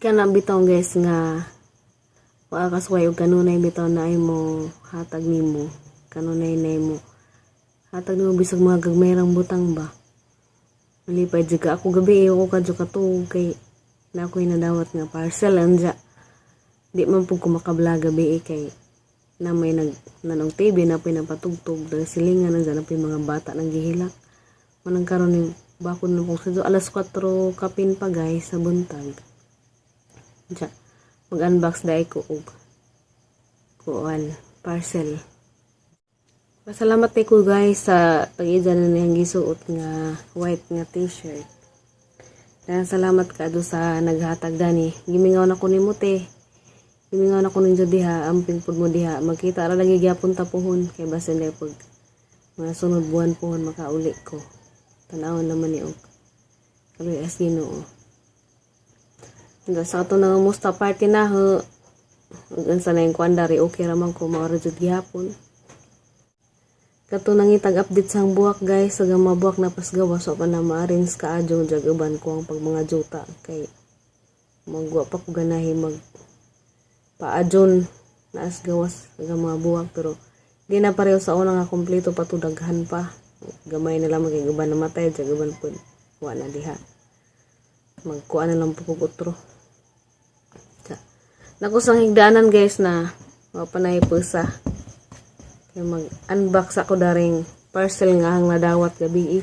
Kana bitaw guys nga makakasuway og kanunay bitaw na imo hatag nimo, kanunay na imo hatag nimo bisag mga gagmayrang butang ba. Malipay jud ako gabi ako kadyo katuog kay na ako'y nadawat nga parcel anja. Di man pud ko makabla gabi kay na may nanog TV na pinapatugtog dahil silingan na dyan mga bata nang gihilak. Manang karon ni bakod na kung sa alas 4 kapin pa guys sa buntag. Diya, mag-unbox dahil ko og kuan parcel. Pasalamat ko guys sa pag-ida na niyang gisuot nga white nga t-shirt. Dan salamat ka do sa naghatag dani. Gimingaw na ko ni Mute. Gimingaw na ko ninyo diha, amping pud mo diha. Magkita ra lagi gyapon ta pohon kay basin dai pag mga sunod buwan pohon makauli ko. Tanawon naman ni og kaloy as Ginoo. Sa ato na musta party na ho. Hanggang sa na yung kwandari, okay raman ko maorajud gihapon. Kato nangitag update sang buwak guys. Saga mabuwak na pasgawa. So pa na ma-arrange ka adyong jagaban ko ang pag mga juta. Kay magwa pa ko ganahi mag paadyon na asgawas saga mga buwak. Pero di na pareho sa una nga kompleto pa to daghan pa. Gamay na lang magiguban na matay. Jagaban po. Wala na diha. Magkuha na lang po kutro. Nakusang higdaanan guys na mapanay pusa. Kaya mag-unbox ako daring parcel nga ang nadawat gabi.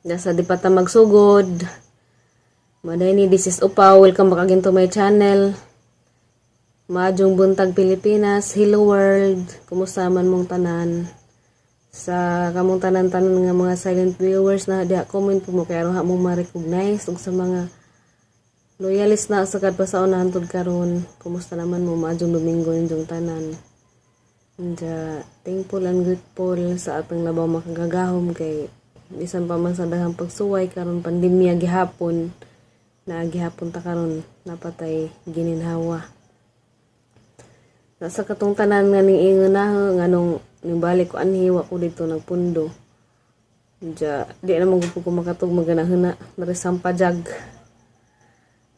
Nasa di pa ta magsugod. Maday ni this is Upaw. Welcome back again to my channel. Maadjong buntag Pilipinas. Hello world. Kumusta man mong tanan? Sa kamong tanan-tanan nga mga silent viewers na diha comment po mo kaya aron ha mo ma-recognize ug sa mga loyalist na sa kadpa sa unahan tud karon. Kumusta naman mo maadjong Domingo ninyong tanan? Anja thankful and grateful sa atong labaw makagagahom kay bisan pa man sa daghang pagsuway karon pandemya gihapon na gihapon ta karon napatay gininhawa. Sa katong tanan nga ning ingon na nganong nibalik ko anhiwa ko dito nagpundo. Anja di na ko makatug maganahuna dari sampajag.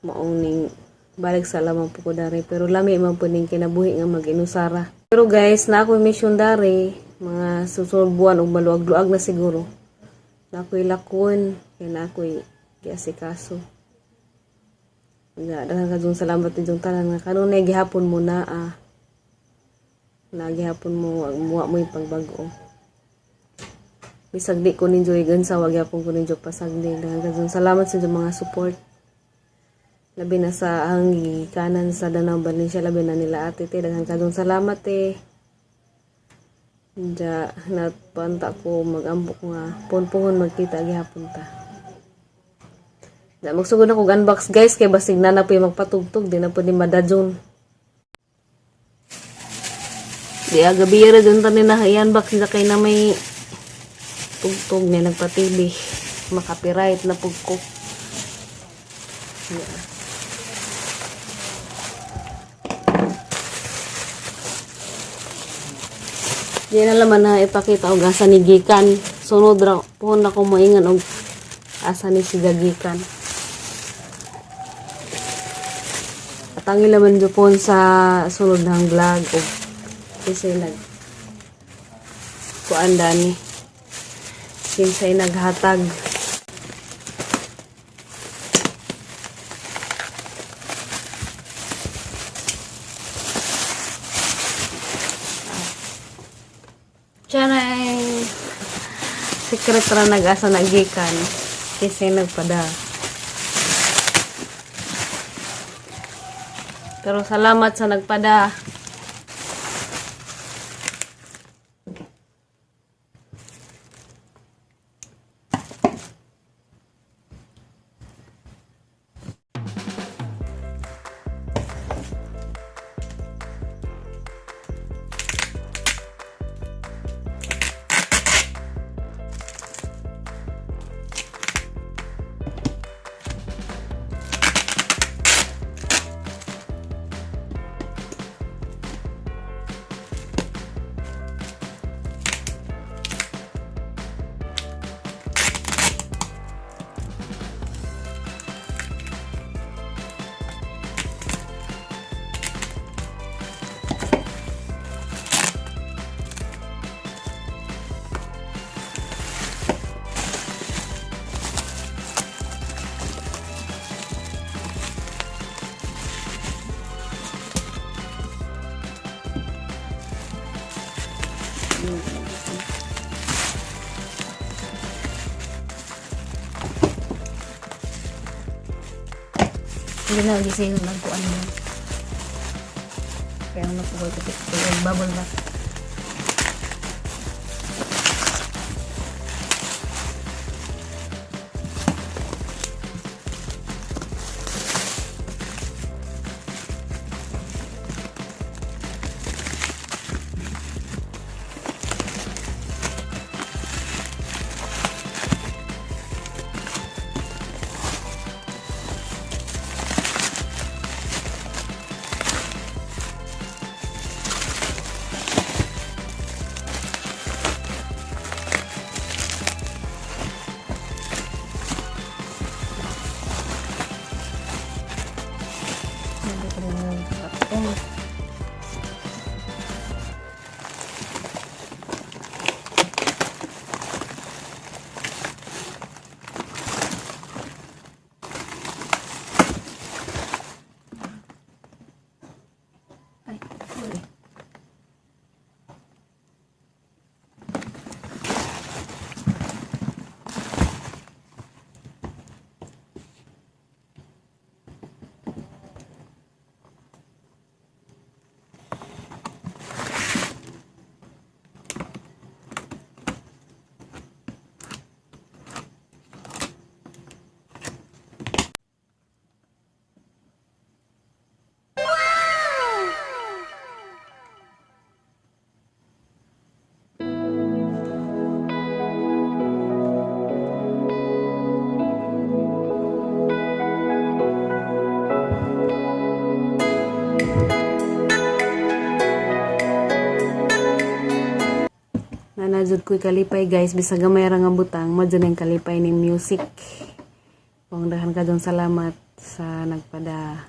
Maong ning balik sa lamang po ko dari. Pero lami man po ning kinabuhi nga mag-inusara. Pero guys, na ako'y mission dari. Mga susunod buwan o maluag-luag na siguro. Na ako'y lakon. Kaya na ako'y kiasikaso. Daghang kajong salamat ninyong tanan nga kanunay gihapon mo na gihapon mo muwa mo yung pagbago. Bisag di ko ninyo igansa wag yapon ko ninyo pasagdi. Daghang kajong salamat sa mga support. Labi na sa hangi kanan sa Danau Valencia, labi na nila ate te. Daghang kajong salamat te. Diya napanta ko mag-ambok nga punpungon magkita gihapon ta. Diya magsugod ako unbox guys kay basig na po yung magpatugtog. Di na po ni madadyon. Diya gabi ra dun tanin na i-unbox na kay na may tugtog na nagpatili. Makapiright na pugko. Diya. Di na laman na ipakita og asa ni gikan. Sunod ra po na ko moingan og asa ni si gikan. Atangi laman jupon sa sunod ng vlog og kasi kuan dani. Kinsay naghatag. Tiyanay secret ra nag-asa nagikan kasi nagpada. Pero salamat sa nagpada. Hindi na lagi sa'yo nagkuhan mo. Kaya napukoy ko yung bubble wrap. Hindi ko rin yung karton. Ay, sorry. Nanajud ko'y kalipay guys, bisag gamay ra nga butang, madyo na yung kalipay ni music. Pangdahan ka dong salamat sa nagpada.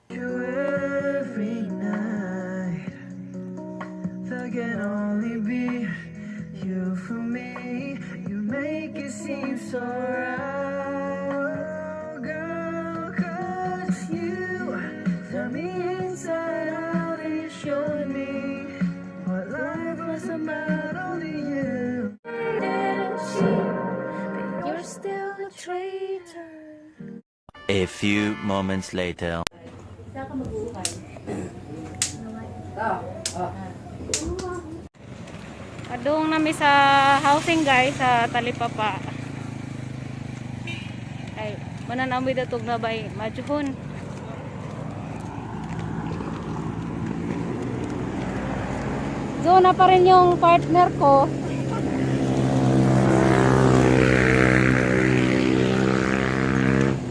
Every night there can only be you for me. You make it seem so right, girl, 'cause you turn me inside out and you showed me what life was about. Only you didn't see that you're still a traitor. A few moments later. Adung nami sa housing guys sa Talipapa. Ay, mananamoy datog na bay majuhon. So na pa rin yung partner ko.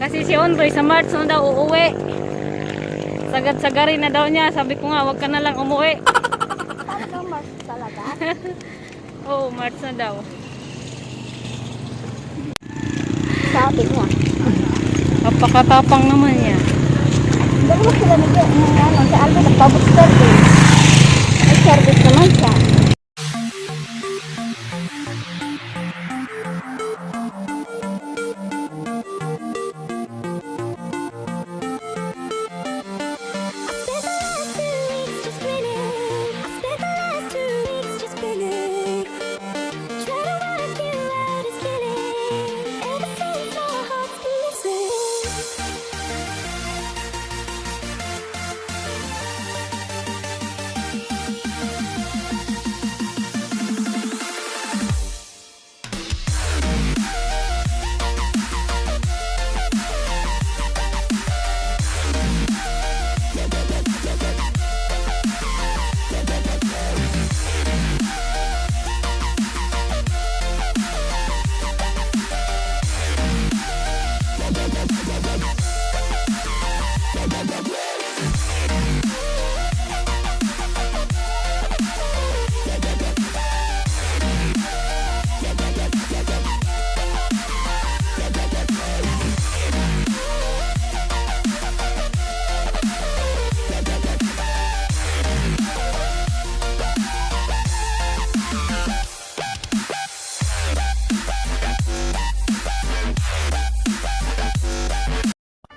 Kasi si Onroy sa March na daw uuwi. Sagad-sagari na daw niya. Sabi ko nga, wag ka na lang umuwi. Talagang March talaga? Oo, March na daw. Sabi niya. Napakatapang naman niya. Dalawa sila si Alvin nagpabooster din. May service naman siya.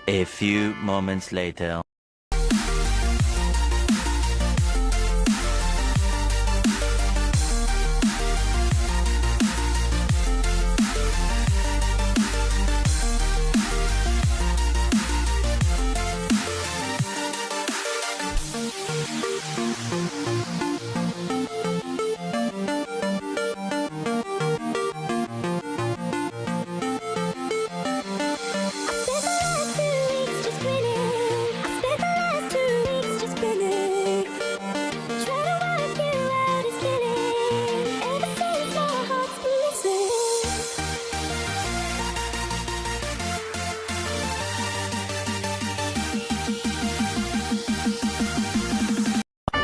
A few moments later.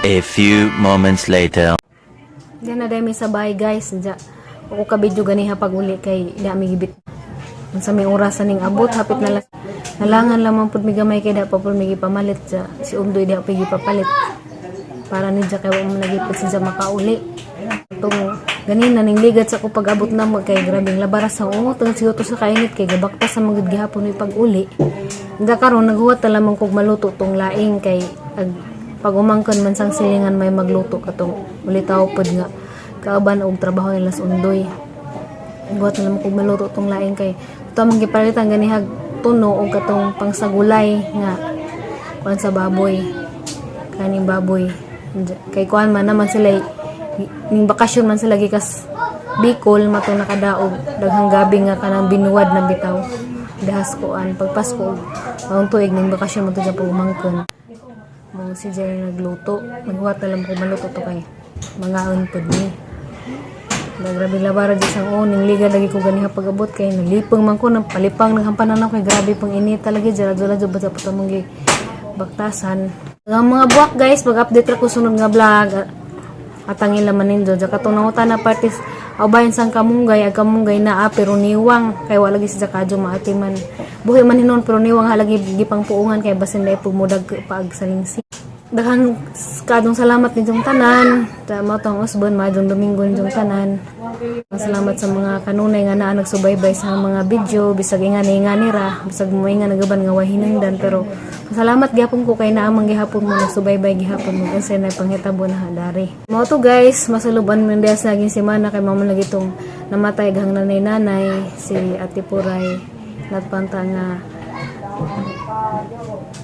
A few moments later. Diyan na dahil may sabay guys. Diyan. Ako kabidyo ganiha pag uli kay di mi gibit. Ang sa may orasan ning abot hapit na lang. Nalangan lamang pud mi gamay kay da pa pud mi gipamalit sa si Umdoy di pa gipapalit. Para ni kay wa mo nagipit siya makauli. Tong ganina ning ligat sa ko pag-abot na mo kay grabing labaras sa ungo tungod sigo to sa kainit kay gabakta sa mga gihapon mi pag-uli. Nga karon naghuwat ta lamang kog maluto tong laing kay pag umangkon man sang silingan may magluto katong ulitaw pod nga kauban og trabaho nila sa Undoy. Buhat na lamang kog maluto tong laing kay ito man gipalitan ganihag tuno og katong pangsagulay nga kuan sa baboy. Kaning baboy. Kay kuan man naman sila ning bakasyon man sila gikas Bicol matong nakadaog daghang gabi nga kanang binuwad na bitaw. Dahas koan pagpasko maong tuig ning bakasyon mo to sa pagumangkon. Mo si Jay nagluto, maghuwat na lang ko maluto to kay mangaon pod ni. Grabe labara di sang ning liga lagi ko ganiha pag-abot kay nalipong man ko nang palipang naghampanan ako kay grabe pang init talaga jala-jala jud sa putamong gi baktasan. Ang mga buwak guys, mag-update ra ko sunod nga vlog. Atang ilaman ninyo jaka to nangutan na parties abayan sang kamunggay ag kamunggay naa pero niwang kay wala lagi sa kadyo maati man. Buhi man hinon pero niwang halagi gipang puungan kay basin dai pugmudag paag salingsi. Daghang kadong salamat ninyong tanan. Sa mga tong usbon, madong Domingo ninyong tanan. Salamat sa mga kanunay nga naa nagsubaybay sa mga video. Bisag ingani ra. Bisag mo nga nagaban nga wahinungdan. Pero salamat gihapon ko kay naamang gihapon mo nagsubaybay gihapon mo. Kasi na panghitabo na hadari. Mga to guys, masaluban mo nandiyas naging simana kay mama nagitong namatay gang nanay-nanay. Si Ate Puray. Natpanta nga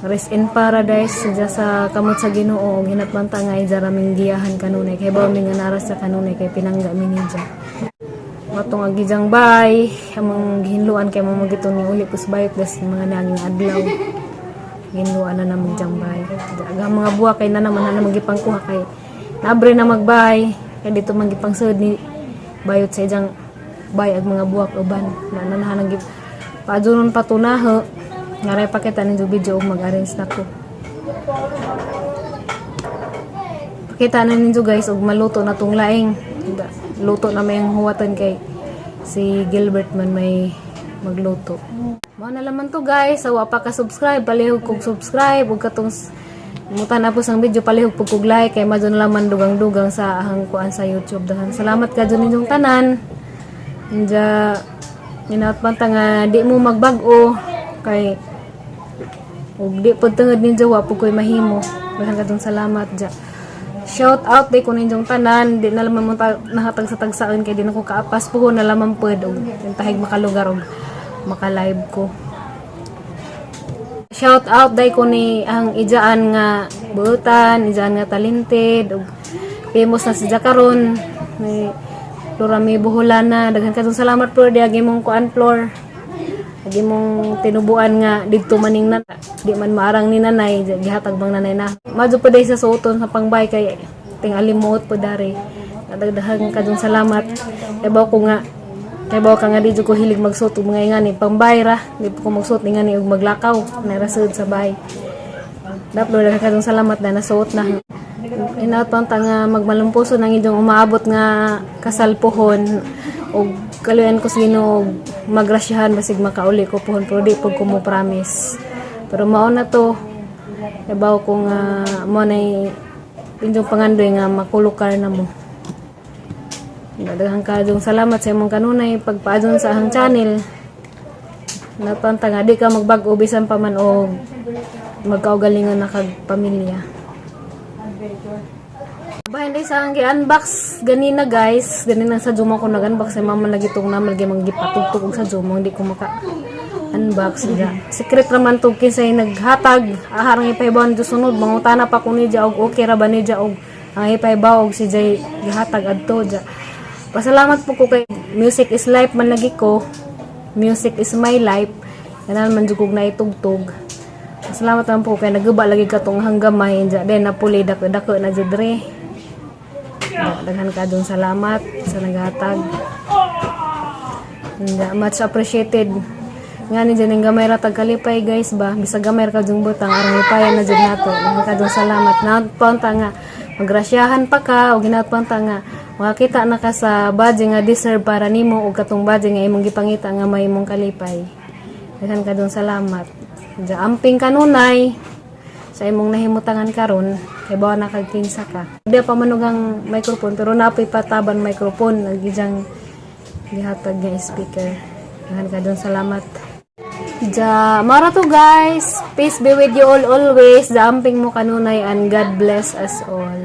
rest in paradise siya sa kamot sa Ginoo hinatbanta nga ijaraming giyahan kanunay kay bawo mi nga naras sa kanunay kay pinangga mi niya matong agijang bay among gihinluan kay mo magito ni uli pusbayot des mga nanging adlaw gihinluan na namong jang bay aga mga buwa kay na naman na magipangkuha kay nabre na magbay kay dito magipangsud ni bayot sa ijang bay ag mga buwak uban na nanahan nag padunon patunaho ngaray pakita ninyo video mag-arrange na ko. Pakita na ninyo guys og maluto na tong laing. Luto na may huwatan kay si Gilbert man may magluto. Mao na laman to guys. So wa pa ka subscribe, palihog kog subscribe ug katong mutan na po sang video palihog pug kog like kay madyo na laman dugang-dugang sa ahang kuan sa YouTube. Dahan salamat kadto ninyong tanan. Inja inaot man ta nga di mo magbag-o kay ug di pod tungod ninyo wa po koy mahimo daghang kadtong salamat ja shout out day ko ninyong tanan di na lamang mo nahatag sa tagsaon kay di na ko kaapas po na lamang pod og tahig makalugar og maka-live ko shout out day ko ni ang ijaan nga buutan ijaan nga talented og famous na si karon ni Flora may buholana daghang kadtong salamat po di agi mong kuan floor agi mong tinubuan nga didto maning na di man maarang ni nanay gihatag bang nanay na madyo pa day sa suoton sa pangbay kay tingali moot po dari dagdaghang kadtong salamat kay baw ko nga kay baw ka nga di ko hilig magsuot og mga ingani pangbay ra di ko magsuot ingani og maglakaw na rasud sa bay daplo daghang kadtong salamat na nasuot na inaot pa nga magmalumpuso nang inyong umaabot nga kasalpuhon og kaluyan ko sa Ginoo magrasyahan basig makauli ko pohon pero di pud ko mo promise pero mao na to yabaw ko nga mo nay inyong pangandoy nga makulukar na mo daghang kadong salamat sa imong kanunay pagpaadyon sa ahang channel natanta nga di ka magbag-o bisan pa man og magkaugalingon na kag pamilya. Bahin day sa ang unbox ganina guys, ganina sa Zoom ako nag-unbox ay mama nagitong naman lagi manggipatugtog sa Zoom hindi ko maka unbox niya. Secret naman to kinsay naghatag aharang ipaybaw ni sunod mangutana pa ko ni ja og okay ra ba ni ja og ang ipaybaw og si Jay gihatag adto ja. Pasalamat po ko kay Music is Life man lagi ko. Music is my life. Kanan man jud kog naitugtog. Salamat naman po kay naguba lagi katong hanggamay ja den napuli dako na jud re. Daghan kadong salamat sa naghatag. Much appreciated. Nga ni dyan yung gamay ratag kalipay guys ba. Bisa gamay ka dyan butang arang lipayan na dyan nato. Daghan kadong salamat. Napunta nga magrasyahan pa ka o ginatpanta nga makakita na ka sa budget nga deserve para nimo o katong budget nga imong gipangita nga may imong kalipay. Daghan ka dong salamat. Diya amping kanunay sa imong nahimutangan karon kay bawa na kag kinsa ka. Di pa manugang microphone pero napoy pataban microphone lagi diyang gihatag nga speaker. Daghan ka dong salamat. Ja, mara to guys. Peace be with you all always. Daamping mo kanunay and God bless us all.